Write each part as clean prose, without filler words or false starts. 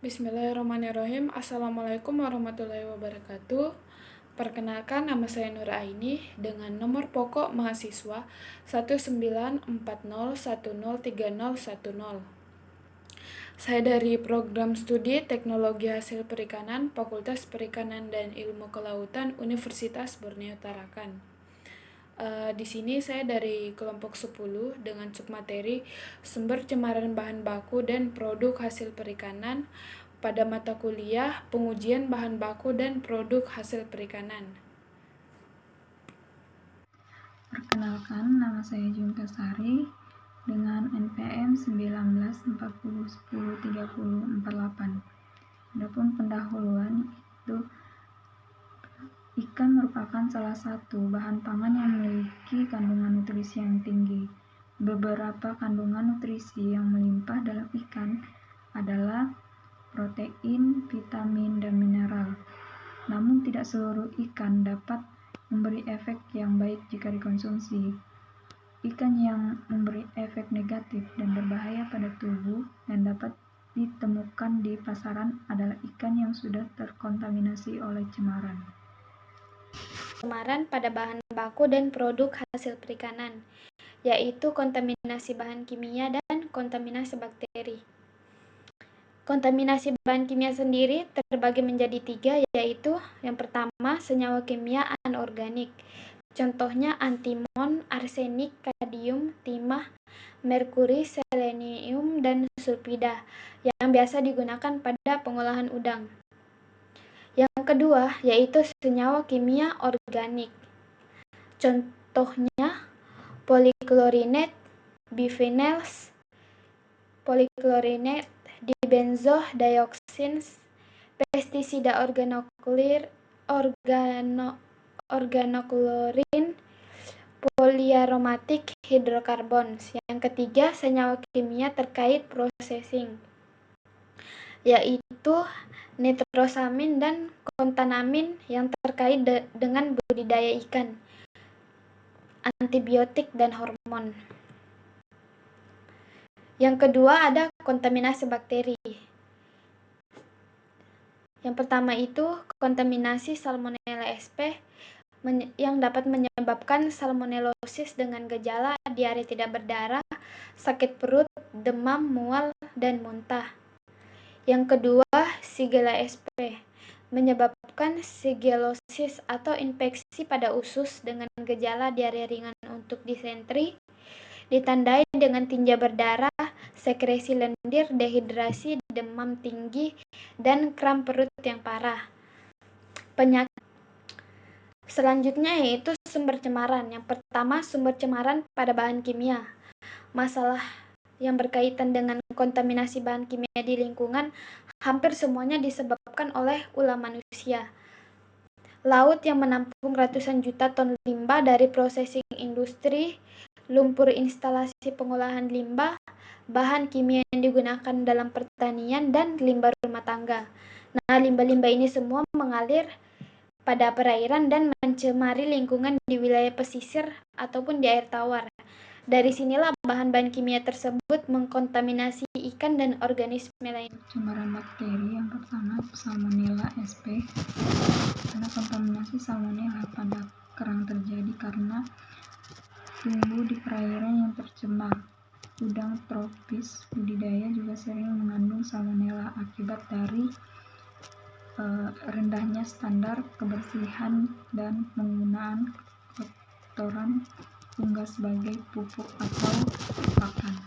Bismillahirrahmanirrahim. Assalamualaikum warahmatullahi wabarakatuh. Perkenalkan, nama saya Nur Aini dengan nomor pokok mahasiswa 19401031010. Saya dari program studi Teknologi Hasil Perikanan, Fakultas Perikanan dan Ilmu Kelautan, Universitas Borneo Tarakan. Di sini saya dari kelompok 10 dengan submateri sumber cemaran bahan baku dan produk hasil perikanan pada mata kuliah pengujian bahan baku dan produk hasil perikanan. Perkenalkan, nama saya Junta Sari dengan NPM 1940103048. Adapun pendahuluan itu ikan merupakan salah satu bahan pangan yang memiliki kandungan nutrisi yang tinggi. Beberapa kandungan nutrisi yang melimpah dalam ikan adalah protein, vitamin, dan mineral. Namun tidak seluruh ikan dapat memberi efek yang baik jika dikonsumsi. Ikan yang memberi efek negatif dan berbahaya pada tubuh dan dapat ditemukan di pasaran adalah ikan yang sudah terkontaminasi oleh cemaran. Cemaran pada bahan baku dan produk hasil perikanan, yaitu kontaminasi bahan kimia dan kontaminasi bakteri. Kontaminasi bahan kimia sendiri terbagi menjadi 3, yaitu yang pertama senyawa kimia anorganik. Contohnya antimon, arsenik, kadium, timah, merkuri, selenium, dan sulfida yang biasa digunakan pada pengolahan udang. Yang kedua yaitu senyawa kimia organik. Contohnya poliklorinat, biphenyls, poliklorinat, dibenzodioksin, pestisida organoklorin, poliaromatik hidrokarbon. Yang ketiga senyawa kimia terkait processing, yaitu nitrosamin dan kontanamin yang terkait dengan budidaya ikan, antibiotik, dan hormon. Yang kedua ada kontaminasi bakteri. Yang pertama itu kontaminasi Salmonella sp yang dapat menyebabkan salmonellosis dengan gejala diare tidak berdarah, sakit perut, demam, mual, dan muntah. Yang kedua, Shigella sp menyebabkan shigellosis atau infeksi pada usus dengan gejala diare ringan untuk disentri, ditandai dengan tinja berdarah, sekresi lendir, dehidrasi, demam tinggi, dan kram perut yang parah. Penyakit selanjutnya yaitu sumber cemaran. Yang pertama, sumber cemaran pada bahan kimia. Masalah yang berkaitan dengan kontaminasi bahan kimia di lingkungan hampir semuanya disebabkan oleh ulah manusia. Laut yang menampung ratusan juta ton limbah dari processing industri, lumpur instalasi pengolahan limbah, bahan kimia yang digunakan dalam pertanian, dan limbah rumah tangga. Nah, limbah-limbah ini semua mengalir pada perairan dan mencemari lingkungan di wilayah pesisir ataupun di air tawar. Dari sinilah bahan-bahan kimia tersebut mengkontaminasi ikan dan organisme lain. Cemaran bakteri yang pertama Salmonella sp. Karena kontaminasi salmonella pada kerang terjadi karena tumbuh di perairan yang tercemar. Udang tropis budidaya juga sering mengandung salmonella akibat dari rendahnya standar kebersihan dan penggunaan kotoran unggas sebagai pupuk atau pakan.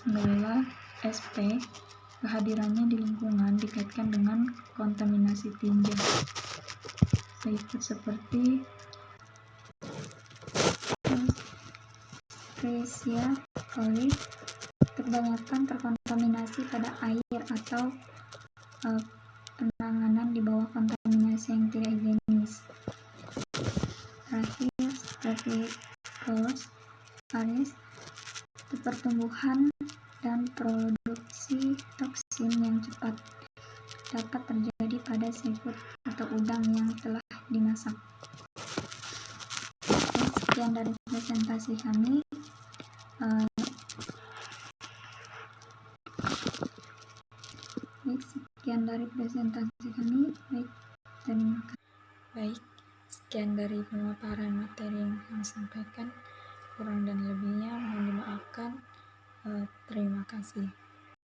Salmonella sp kehadirannya di lingkungan dikaitkan dengan kontaminasi tinja, seperti Escherichia coli. Kebanyakan terkontaminasi pada air atau penanganan di bawah kontaminasi yang tidak higienis. Terakhir, Staphylococcus aureus, pertumbuhan dan produksi toksin yang cepat dapat terjadi pada seafood atau udang yang telah dimasak. Sekian dari presentasi kami. Sekian dari presentasi kami. Baik, terima kasih. Baik, sekian dari pemaparan materi yang kami sampaikan. Kurang dan lebihnya mohon dimaafkan. Terima kasih.